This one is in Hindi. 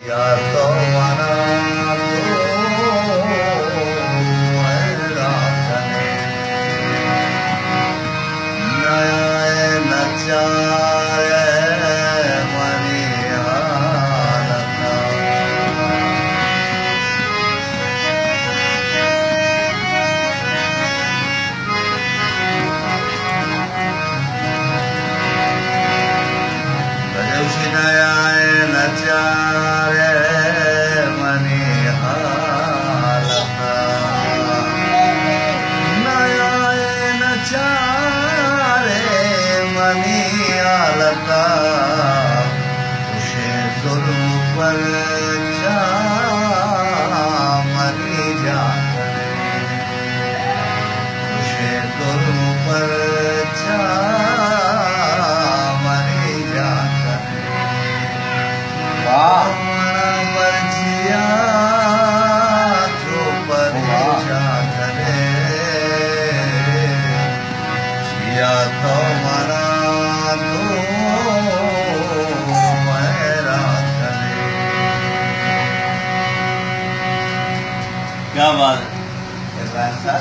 या तो मना तो मेरा जाने नया नचारे मनी हालता बजौशी नया नचारे मनी हालता नया नचारे मनी हालता उसे जुल्म पर चा मरी जाता उसे जुल्म पर चा मरी जाता हमारा बर्जिया जो परेशा करे जिया तो मरा तो मेरा करे। क्या बात है। वैसा